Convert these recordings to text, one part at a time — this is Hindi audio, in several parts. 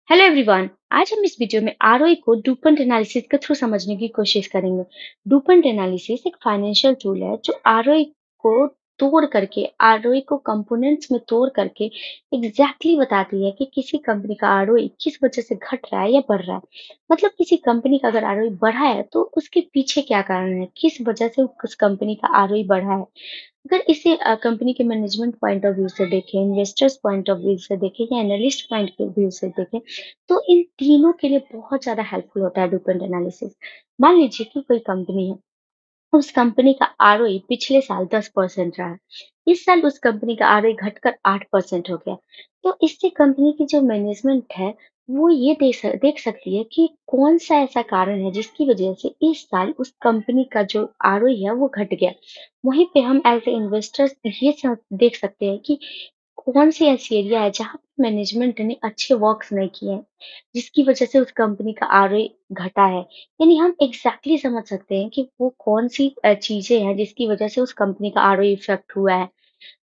Hello everyone. आज हम इस वीडियो में आरओई को डुपंट एनालिसिस के थ्रू समझने की कोशिश करेंगे। डुपंट एनालिसिस एक फाइनेंशियल टूल है जो आरओई को तोड़ करके आरओई को कंपोनेंट्स में तोड़ करके एग्जैक्टली बताती है कि किसी कंपनी का आरओई किस वजह से घट रहा है या बढ़ रहा है। मतलब किसी कंपनी का अगर आरओई बढ़ा है तो उसके पीछे क्या कारण है, किस वजह से उस कंपनी का आरओई बढ़ा है। अगर इसे कंपनी के मैनेजमेंट पॉइंट ऑफ व्यू से देखें, इन्वेस्टर्स पॉइंट ऑफ व्यू से देखें या एनालिस्ट पॉइंट ऑफ व्यू से देखें, तो इन तीनों के लिए बहुत ज़्यादा हेल्पफुल होता है डुपंट एनालिसिस। मान लीजिए कि कोई कंपनी है, उस कंपनी का आरओई पिछले साल 10% रहा है। इस साल उस कंपनी का आरओई घटकर 8% हो गया। तो इससे कंपनी की जो मैनेजमेंट है, वो ये देख सकती है कि कौन-सा ऐसा कारण है जिसकी वजह से इस साल उस कंपनी का जो आरओई है वो घट गया। वहीं पे हम एज़ अ इन्वेस्टर्स ये देख सकते हैं कि कौन-सी ऐसी एरिया है जहाँ मैनेजमेंट ने अच्छे वर्क्स नहीं किए हैं, जिसकी वजह से उस कंपनी का आरओई घटा है। यानी हम एग्ज़ैक्टली समझ सकते हैं कि वो कौन-सी चीज़ें हैं जिसकी वजह से उस कंपनी का आरओई इफ़ेक्ट हुआ है।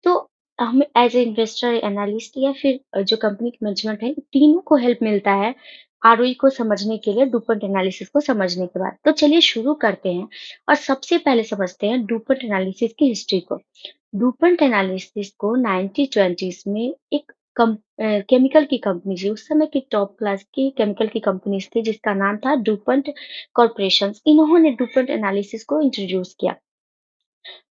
तो हमें एज़ अ इन्वेस्टर, एनालिस्ट या फिर जो कंपनी की मैनेजमेंट है, तीनों को हेल्प मिलता है आरओई को समझने के लिए, डुपंट एनालिसिस को समझने के बाद। तो चलिए शुरू करते हैं और सबसे पहले समझते हैं डुपंट एनालिसिस की हिस्ट्री को। डुपंट एनालिसिस को 1920s में एक केमिकल की कंपनी थी। उस समय की टॉप क्लास की केमिकल की कंपनीज़ थी जिसका नाम था डुपंट कॉर्पोरेशंस। इन्होंने डुपंट एनालिसिस को इंट्रोड्यूस किया।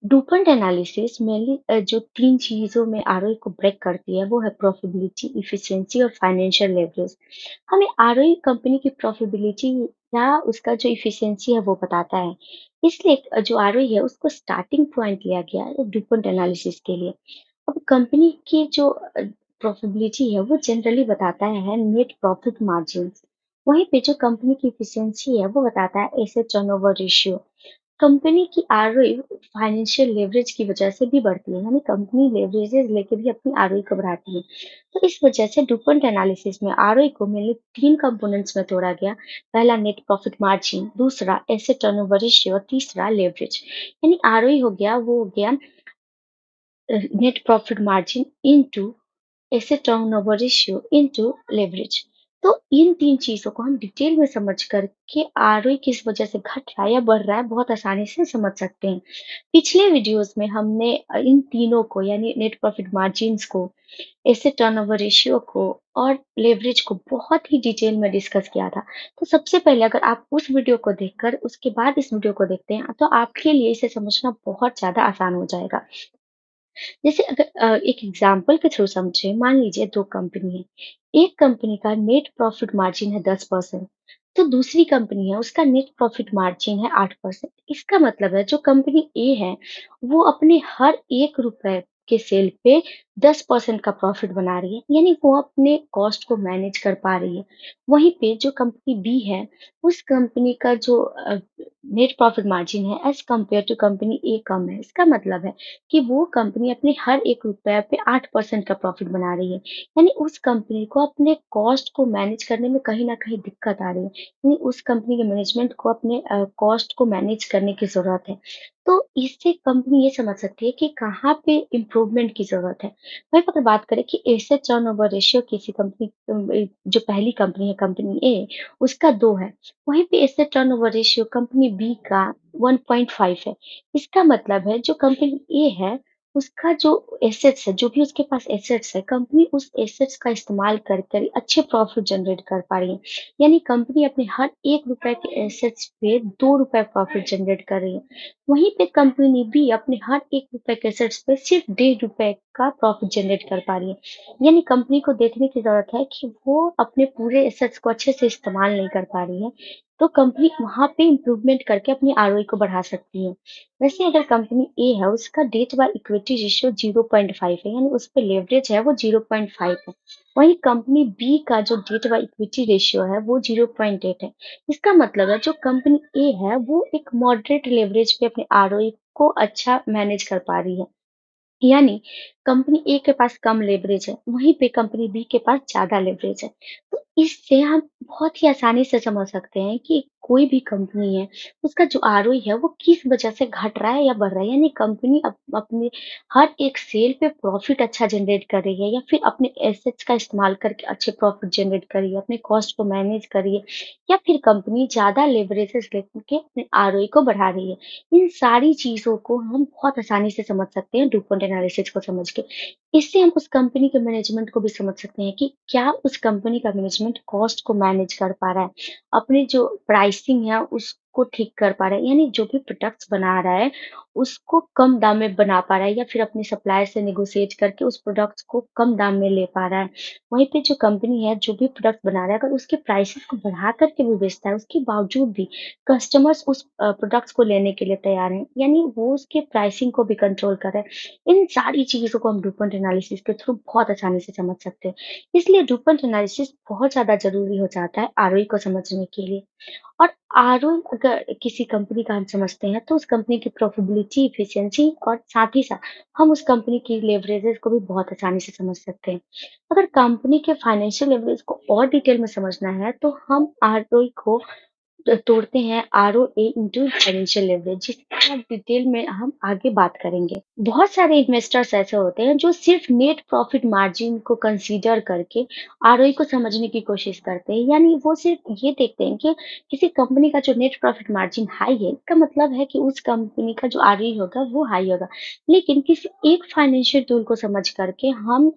डुपंट एनालिसिस मेनली जो 3 चीज़ों में आरओई को ब्रेक करती है, वो है प्रॉफिटेबिलिटी, एफिशिएंसी और फाइनेंशियल लेवरेज। हमें आरओई कंपनी की प्रॉफिटेबिलिटी या उसका जो एफिशिएंसी है वो बताता है। इसलिए जो आरओई है उसको स्टार्टिंग पॉइंट लिया गया है डुपंट एनालिसिस के लिए। अब कंपनी की जो प्रॉफिटेबिलिटी है वो जनरली बताता है नेट प्रॉफिट मार्जिन। वहीं पे जो कंपनी की एफिशिएंसी है वो बताता है एसेट टर्नओवर रेशियो। कंपनी की आरओई फाइनेंशियल लेवरेज की वजह से भी बढ़ती है, यानी कंपनी लेवरेजेस लेके भी अपनी आरओई को बढ़ाती है। तो इस वजह से डुपंट एनालिसिस में आरओई को मेनली 3 कंपोनेंट्स में तोड़ा गया। पहला नेट प्रॉफिट मार्जिन, दूसरा एसेट टर्नओवर रेशियो और तीसरा लेवरेज। यानी आरओई हो गया, वो हो गया net profit margin into asset turnover ratio into leverage. तो इन 3 चीज़ों को हम डिटेल में समझ कर के आरओई किस वजह से घट रहा है या बढ़ रहा है, बहुत आसानी से समझ सकते हैं। पिछले वीडियोस में हमने इन तीनों को यानी नेट प्रॉफिट मार्जिन्स को, एसेट टर्नओवर रेशियो को और लेवरेज को बहुत ही डिटेल में डिस्कस किया था। तो सबसे पहले अगर आप उस वीडियो को देखकर उसके बाद इस वीडियो को देखते हैं, तो आपके लिए इसे समझना बहुत ज़्यादा आसान हो जाएगा। जैसे अगर एक एग्जांपल के थ्रू समझें, मान लीजिए 2 कंपनी है। एक कंपनी का नेट प्रॉफिट मार्जिन है 10%, तो दूसरी कंपनी है उसका नेट प्रॉफिट मार्जिन है 8%। इसका मतलब है जो कंपनी ए है, वो अपने हर 1 रुपए के सेल पे 10% का प्रॉफिट बना रही है, यानी वो अपने कॉस्ट को मैनेज कर पा रही है। वहीं पे जो कंपनी बी है, उस कंपनी का जो नेट प्रॉफिट मार्जिन है एज़ कम्पेयर टू कंपनी ए कम है। इसका मतलब है कि वो कंपनी अपने हर 1 रुपए पे 8% का प्रॉफिट बना रही है। यानी उस कंपनी को अपने कॉस्ट को मैनेज करने में कहीं न कहीं दिक्कत आ रही है। यानी उस कंपनी के मैनेजमेंट को अपने कॉस्ट को मैनेज करने की ज़रूरत है। तो इससे कंपनी ये समझ सकती है कि कहाँ पे इम्प्रूवमेंट की ज़रूरत है। वहीं अगर बात करें कि एसेट टर्नओवर रेशियो किसी कंपनी जो पहली कंपनी है कंपनी ए, उसका 2 है। वहीं पे asset turnover ratio company B का 1.5 है। इसका मतलब है जो कंपनी ए है, उसका जो एसेट्स है, जो भी उसके पास एसेट्स है, कंपनी उस एसेट्स का इस्तेमाल कर कर अच्छे प्रॉफिट जनरेट कर पा रही है। यानी कंपनी अपने हर 1 रुपए के एसेट्स पे 2 रुपए प्रॉफिट जनरेट कर रही है। वहीं पे कंपनी भी अपने हर 1 रुपए के एसेट्स पे सिर्फ 1.5 रुपए का प्रॉफिट जनरेट कर पा रही है। यानी कंपनी को देखने की ज़रूरत है कि वो अपने पूरे एसेट्स को अच्छे से इस्तेमाल नहीं कर पा रही है। तो कंपनी वहाँ पे इम्प्रूवमेंट करके अपनी आरओई को बढ़ा सकती है। वैसे अगर कंपनी ए है, उसका डेट बाय इक्विटी रेशियो 0.5 है, यानी उस पे लेवरेज है वो 0.5 है। वहीं कंपनी बी का जो डेट बाय इक्विटी रेशियो है वो 0.8 है। इसका मतलब है जो कंपनी ए है वो एक मॉडरेट लेवरेज पे अपने आरओई को अच्छा मैनेज कर पा रही है। यानी कंपनी ए के पास कम लेवरेज है, वहीं पे कंपनी बी के पास ज़्यादा लेवरेज है। तो इससे हम बहुत ही आसानी से समझ सकते हैं कि कोई भी कंपनी है, उसका जो आरओई है वो किस वजह से घट रहा है या बढ़ रहा है। यानी कंपनी अपने हर एक सेल पे प्रॉफिट अच्छा जनरेट कर रही है या फिर अपने एसेट्स का इस्तेमाल करके अच्छे प्रॉफिट जनरेट कर रही है, अपने कॉस्ट को मैनेज कर रही है या फिर कंपनी ज़्यादा लेवरेजेस लेके अपने आरओई को बढ़ा रही है। इन सारी चीज़ों को हम बहुत आसानी से समझ सकते हैं डुपोंट एनालिसिस को समझ के। इससे हम उस कंपनी के मैनेजमेंट को भी समझ सकते हैं कि क्या उस कंपनी का मैनेजमेंट कॉस्ट को मैनेज कर पा रहा है, अपनी जो प्राइसिंग है उसको ठीक कर पा रहा है, यानी जो भी प्रोडक्ट्स बना रहा है उसको कम दाम में बना पा रहा है या फिर अपने सप्लायर से नेगोशिएट करके उस प्रोडक्ट्स को कम दाम में ले पा रहा है। वहीं पे जो कंपनी है जो भी प्रोडक्ट बना रहा है अगर उसके प्राइसेस को बढ़ा करके भी बेचता है, उसके बावजूद भी कस्टमर्स उस प्रोडक्ट्स को लेने के लिए तैयार हैं, यानी वो उसके प्राइसिंग को भी कंट्रोल कर रहा है। इन सारी चीज़ों को हम डुपोंट एनालिसिस के थ्रू बहुत आसानी से समझ सकते हैं। इसलिए डुपोंट एनालिसिस बहुत ज़्यादा ज़रूरी हो जाता है आरओई को समझने के लिए। और आरओई अगर किसी कंपनी का हम समझते हैं तो उस कंपनी की प्रॉफिटेबिलिटी, एफिशिएंसी और साथ ही साथ हम उस कंपनी की लेवरेजेस को भी बहुत आसानी से समझ सकते हैं। अगर कंपनी के फाइनेंशियल लेवरेज को और डिटेल में समझना है तो हम आरओई को तोड़ते हैं आरओए इंटू फाइनेंशियल लेवरेज जिसका डिटेल में हम आगे बात करेंगे। बहुत सारे इन्वेस्टर्स ऐसे होते हैं जो सिर्फ नेट प्रॉफिट मार्जिन को कंसीडर करके आरओई को समझने की कोशिश करते हैं। यानी वो सिर्फ ये देखते हैं कि किसी कंपनी का जो नेट प्रॉफिट मार्जिन हाई है, इसका मतलब है कि उस कंपनी का जो आरओई होगा वो हाई होगा। लेकिन किसी एक फाइनेंशियल टूल को समझ करके हम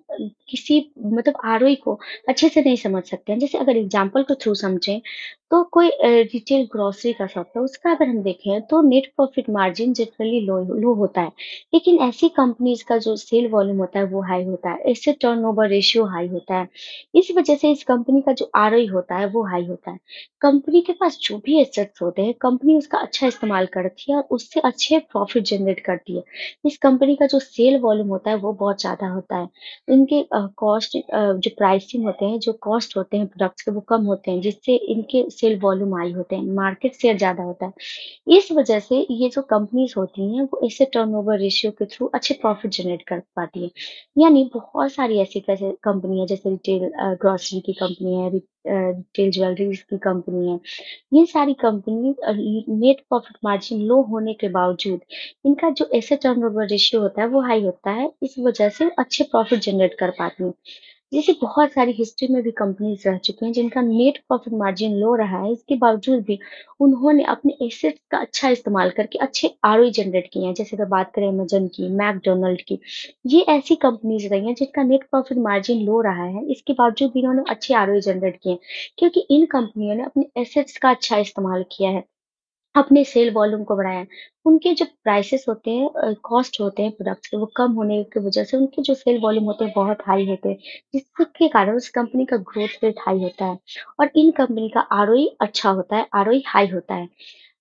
किसी मतलब आरओई को अच्छे से नहीं समझ सकते हैं। जैसे अगर एग्जांपल के थ्रू समझें तो कोई रिटेल ग्रोसरी का शॉप है, उसका अगर हम देखें तो net profit margin generally low low होता है। लेकिन ऐसी कंपनीज़ का जो सेल वॉल्यूम होता है वो हाई होता है, एसेट टर्नओवर रेशियो हाई होता है। इस वजह से इस कंपनी का जो आरओई होता है वो हाई होता है। कंपनी के पास जो भी एसेट्स होते हैं, कंपनी उसका अच्छा इस्तेमाल करती है और उससे अच्छे प्रॉफिट जनरेट करती है। इस कंपनी का जो सेल वॉल्यूम होता है वो बहुत ज़्यादा होता है। इनके कॉस्ट जो प्राइसिंग होते हैं, जो कॉस्ट होते हैं प्रोडक्ट्स के वो कम होते हैं, जिससे इनके सेल वॉल्यूम हाई होते हैं, मार्केट शेयर ज़्यादा होता है। इस वजह से ये जो कंपनीज़ होती हैं, वो एसेट टर्नओवर रेशियो के थ्रू अच्छे प्रॉफिट जनरेट कर पाती हैं। यानी बहुत सारी ऐसी कैसे कंपनी है जैसे रिटेल ग्रोसरी की कंपनी है, रिटेल ज्वेलरीज़ की कंपनी है। ये सारी company net profit margin low होने के बावजूद इनका जो एसेट टर्नओवर रेशियो होता है वो हाई होता है। इस वजह से अच्छे प्रॉफिट जनरेट कर पाती हैं। जैसे बहुत सारी हिस्ट्री में भी कंपनीज़ रह चुकी हैं जिनका नेट प्रॉफिट मार्जिन लो रहा है, इसके बावजूद भी उन्होंने अपने एसेट्स का अच्छा इस्तेमाल करके अच्छे आरओई जनरेट किए हैं। जैसे अगर बात करें अमेज़न की, मैकडॉनल्ड की, ये ऐसी कंपनीज़ रही हैं जिनका नेट प्रॉफिट मार्जिन लो रहा है, इसके बावजूद भी इन्होंने अच्छे आरओई जनरेट किए हैं, क्योंकि इन कंपनियों ने अपने एसेट्स का अच्छा इस्तेमाल किया है। अपने सेल वॉल्यूम को बढ़ाया है। उनके जो प्राइसेस होते हैं कॉस्ट होते हैं प्रोडक्ट्स के वो कम होने की वज़ह से उनके जो सेल वॉल्यूम होते हैं बहुत हाई होते हैं, जिसके कारण उस कंपनी का ग्रोथ रेट हाई होता है और इन कंपनी का आरओई अच्छा होता है, आरओई हाई होता है।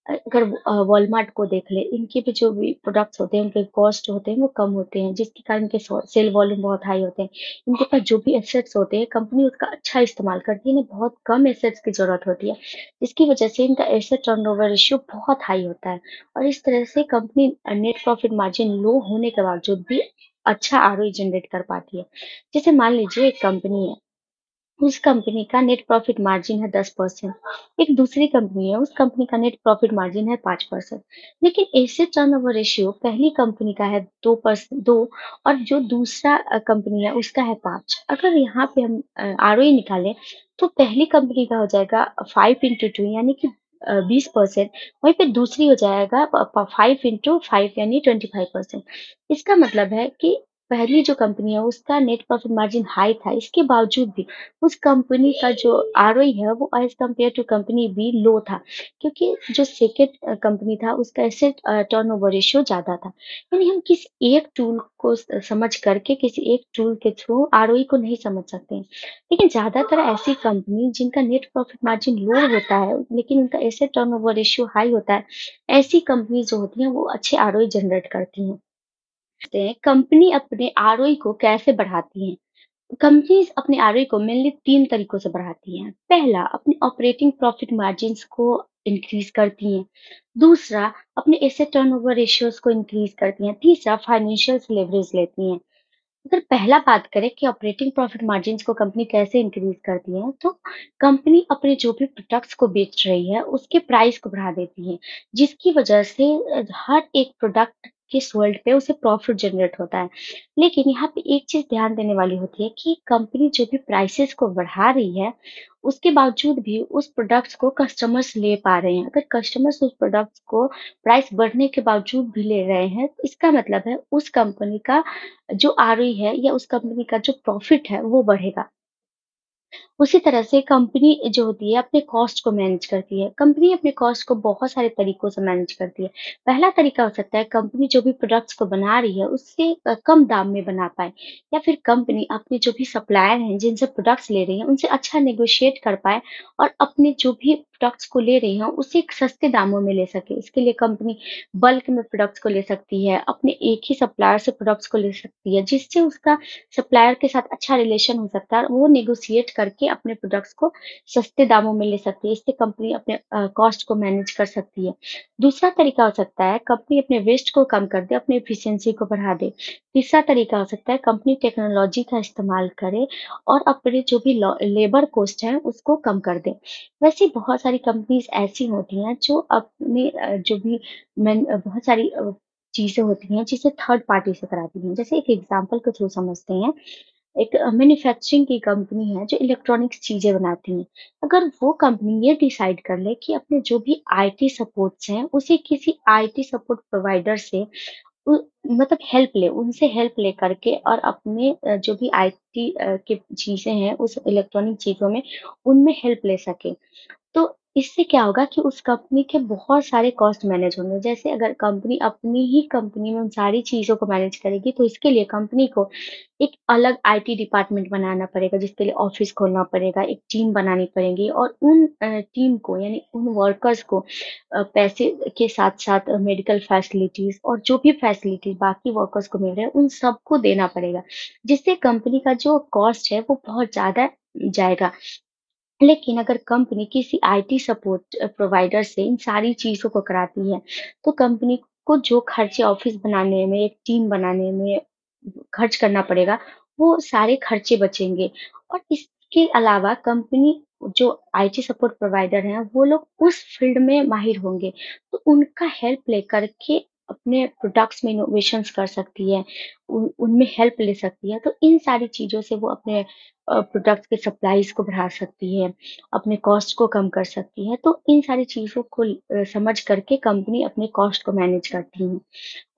अगर वॉलमार्ट को देख लें, इनके भी जो भी प्रोडक्ट्स होते हैं, उनके कॉस्ट होते हैं, वो कम होते हैं, जिसके कारण इनके सेल वॉल्यूम बहुत हाई होते हैं। इनके पास जो भी एसेट्स होते हैं, कंपनी उसका अच्छा इस्तेमाल करती है, इन्हें बहुत कम एसेट्स की ज़रूरत होती है, जिसकी वजह से इनका एसेट टर्नओवर रेशियो बहुत हाई होता है और इस तरह से company net profit margin low होने के बावजूद भी अच्छा आरओई जनरेट कर पाती है। जैसे मान लीजिए एक कंपनी है, उस कंपनी का नेट प्रॉफिट मार्जिन है 10%, एक दूसरी कंपनी है, उस कंपनी का नेट प्रॉफिट मार्जिन है 5%, लेकिन एसेट टर्नओवर रेशियो पहली कंपनी का है 2 और जो दूसरा कंपनी है उसका है 5। अगर यहाँ पे हम आरओई निकालें तो पहली कंपनी का हो जाएगा 5 इंटू 2 यानी कि 20%, वहीं पे दूसरी हो जाएगा 5 इंटू 5 यानी 25%। इसका मतलब है कि पहली जो कंपनी है उसका नेट प्रॉफिट मार्जिन हाई था, इसके बावजूद भी उस कंपनी का जो आरओई है वो as compare to company B low था, क्योंकि जो सेकंड कंपनी था उसका एसेट टर्नओवर रेशियो ज़्यादा था। यानी हम किसी एक टूल को समझ करके किसी एक टूल के थ्रू आरओई को नहीं समझ सकते हैं। लेकिन ज़्यादातर ऐसी कंपनी जिनका नेट प्रॉफिट मार्जिन लो होता है लेकिन उनका एसेट टर्नओवर रेशियो हाई होता है, ऐसी कंपनी जो होती हैं वो अच्छे आरओई जनरेट करती हैं। कंपनी अपने आरओई को कैसे बढ़ाती हैं? कंपनीज़ अपने आरओई को मेनली 3 तरीकों से बढ़ाती हैं। पहला, अपने ऑपरेटिंग प्रॉफिट मार्जिन्स को इंक्रीज़ करती हैं। दूसरा, अपने एसेट टर्नओवर रेशियोज़ को इंक्रीज़ करती हैं। तीसरा, फाइनेंशियल लेवरेज लेती हैं। अगर पहला बात करें कि ऑपरेटिंग प्रॉफिट मार्जिन्स को कंपनी कैसे इंक्रीज़ करती है, तो कंपनी अपने जो भी प्रोडक्ट्स को बेच रही है, उसके प्राइस को बढ़ा देती है, जिसकी वजह से हर एक प्रोडक्ट के सोल्ड पे उसे प्रॉफिट जनरेट होता है। लेकिन यहाँ पे एक चीज़ ध्यान देने वाली होती है कि कंपनी जो भी प्राइसेज़ को बढ़ा रही है, उसके बावजूद भी उस प्रोडक्ट्स को कस्टमर्स ले पा रहे हैं। अगर कस्टमर्स उस प्रोडक्ट्स को प्राइस बढ़ने के बावजूद भी ले रहे हैं, तो इसका मतलब है उस कंपनी का जो आरओई है या उस कंपनी का जो प्रॉफिट है वो बढ़ेगा। उसी तरह से कंपनी जो होती है अपने कॉस्ट को मैनेज करती है। कंपनी अपने कॉस्ट को बहुत सारे तरीकों से मैनेज करती है। पहला तरीका हो सकता है कंपनी जो भी प्रोडक्ट्स को बना रही है उससे कम दाम में बना पाए या फिर कंपनी अपने जो भी सप्लायर हैं जिनसे प्रोडक्ट्स ले रही है उनसे अच्छा नेगोशिएट कर पाए और अपने जो भी प्रोडक्ट्स को ले रही हैं उसे एक सस्ते दामों में ले सके। इसके लिए कंपनी बल्क में प्रोडक्ट्स को ले सकती है, अपने एक ही सप्लायर से प्रोडक्ट्स को ले सकती है जिससे उसका सप्लायर के साथ अच्छा रिलेशन हो सकता है और वो नेगोशिएट करके अपने प्रोडक्ट्स को सस्ते दामों में ले सकती है। इससे कंपनी अपने कॉस्ट को मैनेज कर सकती है। दूसरा तरीका हो सकता है कंपनी अपने वेस्ट को कम कर दे, अपनी एफिशिएंसी को बढ़ा दे। तीसरा तरीका हो सकता है कंपनी टेक्नोलॉजी का इस्तेमाल करे और अपने जो भी लेबर कॉस्ट है उसको कम कर दे। वैसे बहुत सारी कंपनीज़ ऐसी होती हैं जो अपने जो भी बहुत सारी चीज़ें होती हैं जिसे थर्ड पार्टी से कराती हैं। जैसे एक एग्ज़ाम्पल के थ्रू समझते हैं। एक मैन्युफैक्चरिंग की कंपनी है जो इलेक्ट्रॉनिक्स चीज़ें बनाती हैं। अगर वो कंपनी ये डिसाइड कर ले कि अपने जो भी आईटी सपोर्ट्स हैं, उसे किसी आईटी सपोर्ट प्रोवाइडर से उ मतलब हेल्प ले, उनसे हेल्प लेकर के और अपने जो भी आईटी की चीज़ें हैं, उस इलेक्ट्रॉनिक चीज़ों में, उनमें हेल्प ले सके। तो इससे क्या होगा कि उस कंपनी के बहुत सारे कॉस्ट मैनेज होंगे। जैसे अगर कंपनी अपनी ही कंपनी में उन सारी चीज़ों को मैनेज करेगी, तो इसके लिए कंपनी को एक अलग आईटी डिपार्टमेंट बनाना पड़ेगा, जिसके लिए ऑफ़िस खोलना पड़ेगा, एक टीम बनानी पड़ेगी और उन टीम को यानी उन वर्कर्स को पैसे के साथ-साथ मेडिकल फैसिलिटीज़ और जो भी फैसिलिटीज़ बाकी वर्कर्स को मिल रहे हैं, उन सबको देना पड़ेगा। जिससे कंपनी का जो कॉस्ट है, वो बहुत ज़्यादा जाएगा। लेकिन अगर कंपनी किसी आईटी सपोर्ट प्रोवाइडर से इन सारी चीज़ों को कराती है, तो कंपनी को जो खर्चे ऑफ़िस बनाने में, एक टीम बनाने में खर्च करना पड़ेगा, वो सारे खर्चे बचेंगे। और इसके अलावा कंपनी जो आईटी सपोर्ट प्रोवाइडर हैं, वो लोग उस फ़ील्ड में माहिर होंगे, तो उनका हेल्प लेकर के अपने प्रोडक्ट्स में इनोवेशंस कर सकती है, उनमें हेल्प ले सकती है। तो इन सारी चीज़ों से वो अपने प्रोडक्ट्स के सप्लाईज़ को बढ़ा सकती है, अपने कॉस्ट को कम कर सकती है। तो इन सारी चीज़ों को समझ करके कंपनी अपने कॉस्ट को मैनेज करती है।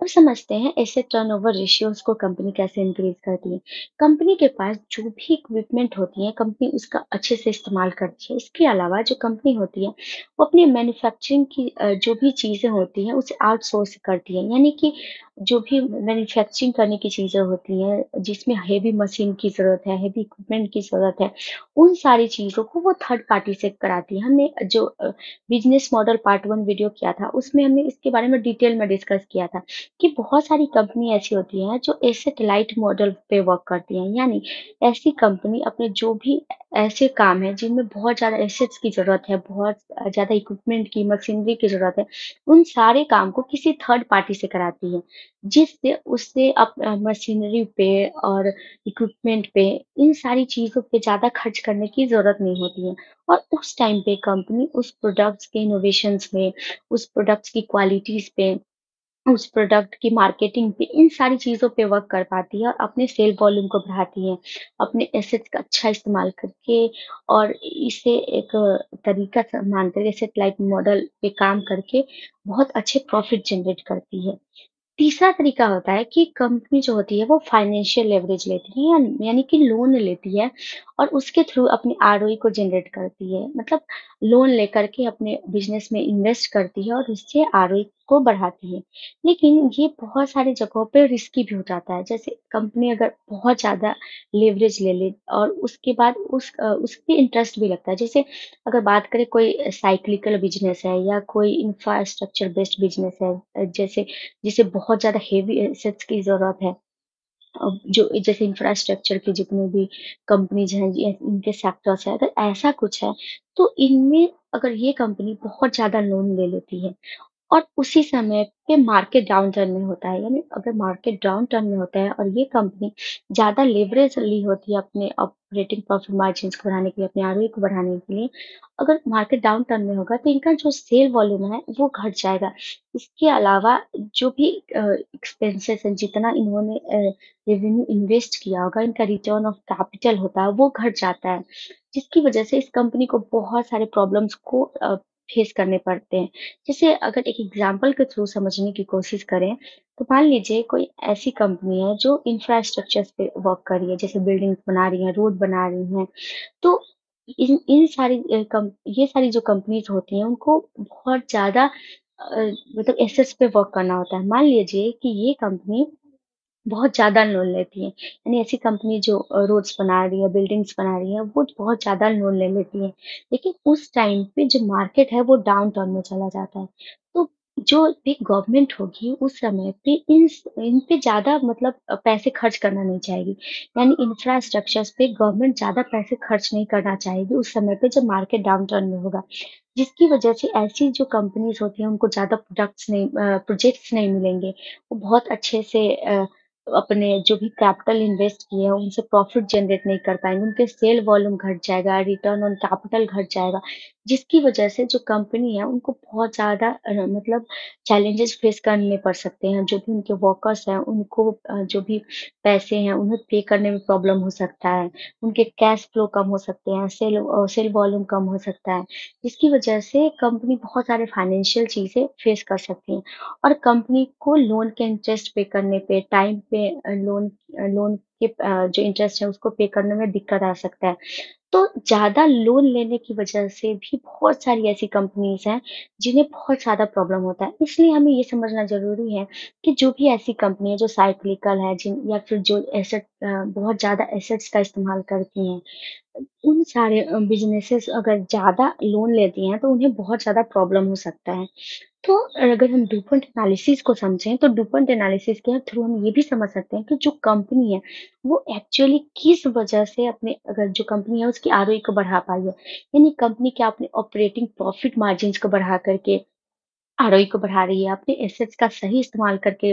अब समझते हैं एसेट टर्नओवर रेशियोज़ को कंपनी कैसे इंक्रीज़ करती है। कंपनी के पास जो भी इक्विपमेंट होती है, कंपनी उसका अच्छे से इस्तेमाल करती है। इसके अलावा जो कंपनी होती है, वो अपनी मैन्युफैक्चरिंग की जो भी चीज़ें होती हैं, उसे आउटसोर्स करती है। यानी कि जो भी मैन्युफैक्चरिंग करने की चीज़ें होती हैं, जिसमें हेवी मशीन की ज़रूरत है, हेवी इक्विपमेंट की ज़रूरत है, उन सारी चीज़ों को वो थर्ड पार्टी से कराती है। हमने जो बिज़नेस मॉडल पार्ट 1 वीडियो किया था, उसमें हमने इसके बारे में डिटेल में डिस्कस किया था। कि बहुत सारी कंपनी ऐसी होती हैं जो एसेट लाइट मॉडल पे वर्क करती हैं। यानी ऐसी कंपनी अपने जो भी ऐसे काम हैं जिनमें बहुत ज़्यादा एसेट्स की ज़रूरत है, बहुत ज़्यादा इक्विपमेंट की, मशीनरी की ज़रूरत है, उन सारे काम को किसी थर्ड पार्टी से कराती है। जिससे उससे मशीनरी पे और इक्विपमेंट पे इन सारी चीज़ों पे ज़्यादा खर्च करने की ज़रूरत नहीं होती है। और उस टाइम पे कंपनी उस प्रोडक्ट्स के इनोवेशंस में, उस प्रोडक्ट्स की क्वालिटीज़ पे, उस प्रोडक्ट की मार्केटिंग पे, इन सारी चीज़ों पे वर्क कर पाती है और अपने सेल वॉल्यूम को बढ़ाती है। अपने एसेट्स का अच्छा इस्तेमाल करके और इसे एक तरीका मानकर एसेट लाइट मॉडल पे काम करके बहुत अच्छे प्रॉफिट जनरेट करती है। तीसरा तरीका होता है कि कंपनी जो होती है वो फाइनेंशियल लेवरेज लेती है यानी कि लोन लेती है और उसके थ्रू अपनी आरओई को जनरेट करती है। मतलब लोन लेकर के अपने बिज़नेस में इन्वेस्ट करती है और उससे आरओई को बढ़ाती है। लेकिन ये बहुत सारी जगहों पे रिस्की भी हो जाता है। जैसे कंपनी अगर बहुत ज़्यादा लेवरेज ले ले और उसके बाद उस पे इंटरेस्ट भी लगता है। जैसे अगर बात करें कोई साइक्लिकल बिज़नेस है या कोई इंफ्रास्ट्रक्चर बेस्ड बिज़नेस है जैसे जिसे बहुत ज़्यादा हेवी एसेट्स की ज़रूरत है। जो जैसे इंफ्रास्ट्रक्चर की जितनी भी कंपनीज़ हैं ये इनके सेक्टर्स हैं, अगर ऐसा कुछ है, तो इनमें अगर ये कंपनी बहुत ज़्यादा लोन ले लेती है और उसी समय पे मार्केट डाउनटर्न में होता है। यानी अगर मार्केट डाउनटर्न में होता है और ये कंपनी ज़्यादा लेवरेज ली होती है अपने ऑपरेटिंग प्रॉफिट मार्जिन्स को बढ़ाने के लिए, अपने आरओई को बढ़ाने के लिए, अगर मार्केट डाउनटर्न में होगा तो इनका जो सेल वॉल्यूम है वो घट जाएगा। इसके अलावा जो भी एक्सपेंसेस हैं, जितना इन्होंने रेवेन्यू इन्वेस्ट किया होगा, इनका रिटर्न ऑफ कैपिटल होता है वो घट जाता है, जिसकी वजह से इस कंपनी को बहुत सारे प्रॉब्लम्स को फेस करने पड़ते हैं। जैसे अगर एक एग्जांपल के थ्रू समझने की कोशिश करें, तो मान लीजिए कोई ऐसी कंपनी है जो इंफ्रास्ट्रक्चर्स पे वर्क कर रही है, जैसे बिल्डिंग्स बना रही हैं, रोड बना रही हैं। तो इन इन सारी ये सारी जो कंपनीज़ होती हैं, उनको बहुत ज़्यादा मतलब एसेट्स पे वर्क करना होता है। मान लीजिए कि ये कंपनी बहुत ज़्यादा लोन लेती है। यानी ऐसी कंपनी जो रोड्स बना रही है, बिल्डिंग्स बना रही है, वो बहुत ज़्यादा लोन ले लेती है। लेकिन उस टाइम पे जो मार्केट है वो डाउन टाउन में चला जाता है। तो जो भी गवर्नमेंट होगी उस समय पे इन पे ज़्यादा मतलब पैसे खर्च करना नहीं चाहेगी। यानी इंफ्रास्ट्रक्चर्स पे गवर्नमेंट ज़्यादा पैसे खर्च नहीं करना चाहेगी उस समय पे जब मार्केट डाउन टाउन में होगा। जिसकी वजह से ऐसी जो कंपनीज़ होती हैं उनको ज़्यादा प्रोजेक्ट्स नहीं मिलेंगे। वो बहुत अच्छे से अपने जो भी कैपिटल इन्वेस्ट किए हैं, उनसे प्रॉफ़िट जनरेट नहीं कर पाएँगे, उनके सेल वॉल्यूम घट जाएगा, रिटर्न ऑन कैपिटल घट जाएगा, जिसकी वजह से जो कंपनी है, उनको बहुत ज़्यादा मतलब चैलेंजेस फेस करने पड़ सकते हैं। जो भी उनके वर्कर्स हैं, उनको जो भी पैसे हैं, उन्हें पे करने में प्रॉब्लम हो सकता है, उनके कैश फ्लो कम हो सकते हैं, सेल वॉल्यूम कम हो सकता है, जिसकी वजह से कंपनी बहुत सारे फाइनेंशियल चीज़ें फेस कर सकती है। और कंपनी को लोन के इंटरेस्ट पे करने पे, टाइम पे लोन के जो इंटरेस्ट है उसको पे करने में दिक्कत आ सकता है। तो ज़्यादा लोन लेने की वजह से भी बहुत सारी ऐसी कंपनीज़ हैं, जिन्हें बहुत ज़्यादा प्रॉब्लम होता है। इसलिए हमें ये समझना ज़रूरी है कि जो भी ऐसी कंपनी है जो साइक्लिकल है जिन या फिर जो बहुत ज़्यादा एसेट्स का इस्तेमाल करती हैं, उन सारे बिज़नेसेस अगर ज़्यादा लोन लेती हैं, तो उन्हें बहुत ज़्यादा प्रॉब्लम हो सकता है। तो अगर हम डुपोंट एनालिसिस को समझें, तो डुपोंट एनालिसिस के थ्रू हम ये भी समझ सकते हैं कि जो कंपनी है, वो एक्चुअली किस वजह से अपने अगर जो कंपनी है उसकी आरओई को बढ़ा पाई है। यानी कंपनी क्या अपने ऑपरेटिंग प्रॉफिट मार्जिन्स को बढ़ा करके आरओई को बढ़ा रही है, अपने एसेट्स का सही इस्तेमाल करके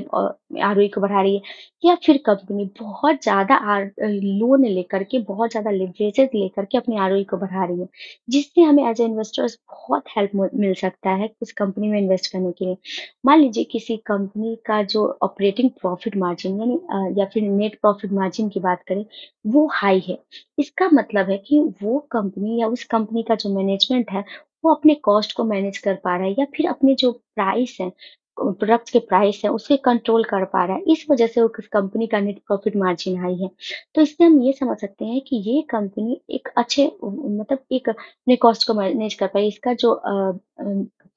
आरओई को बढ़ा रही है, या फिर कंपनी बहुत ज़्यादा लोन लेकर के, बहुत ज़्यादा लिवरेजेस लेकर के अपनी आरओई को बढ़ा रही है, जिससे हमें एज़ अ इन्वेस्टर्स बहुत हेल्प मिल सकता है उस कंपनी में इन्वेस्ट करने के लिए। मान लीजिए किसी कंपनी का जो ऑपरेटिंग प्रॉफिट मार्जिन यानी या फिर नेट प्रॉफिट मार्जिन की बात करें, वो हाई है। इसका मतलब है कि वो कंपनी या उस कंपनी का जो मैनेजमेंट है, वो अपने कॉस्ट को मैनेज कर पा रहा है या फिर अपने जो प्राइस है, प्रोडक्ट्स के प्राइस है, उसे कंट्रोल कर पा रहा है। इस वजह से वो किस कंपनी का नेट प्रॉफिट मार्जिन हाई है। तो इससे हम ये समझ सकते हैं कि ये कंपनी एक अच्छे मतलब एक अपने कॉस्ट को मैनेज कर पाई। इसका जो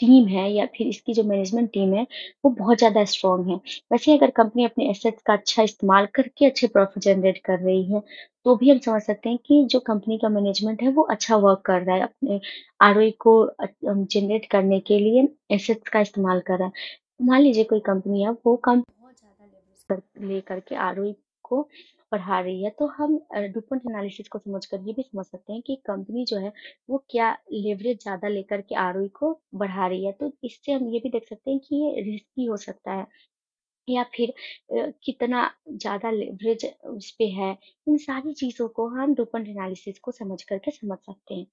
टीम है या फिर इसकी जो मैनेजमेंट टीम है, वो बहुत ज़्यादा स्ट्रॉन्ग है। वैसे ही अगर कंपनी अपने एसेट्स का अच्छा इस्तेमाल करके अच्छे प्रॉफिट जनरेट कर रही है, तो भी हम समझ सकते हैं कि जो कंपनी का मैनेजमेंट है, वो अच्छा वर्क कर रहा है अपने आरओई को जनरेट करने के लिए एसेट्स का इस्तेमाल कर रहा है। मान लीजिए कोई कंपनी है वो कम बहुत ज़्यादा लेवरेज कर लेकर के आरओई को बढ़ा रही है, तो हम डुपोंट एनालिसिस को समझकर ये भी समझ सकते हैं कि कंपनी जो है वो क्या लेवरेज ज़्यादा लेकर के आरओई को बढ़ा रही है। तो इससे हम ये भी देख सकते हैं कि ये रिस्की हो सकता है या फिर कितना ज़्यादा लेवरेज उस पे है। इन सारी चीज़ों को हम डुपोंट एनालिसिस को समझ कर के समझ सकते हैं।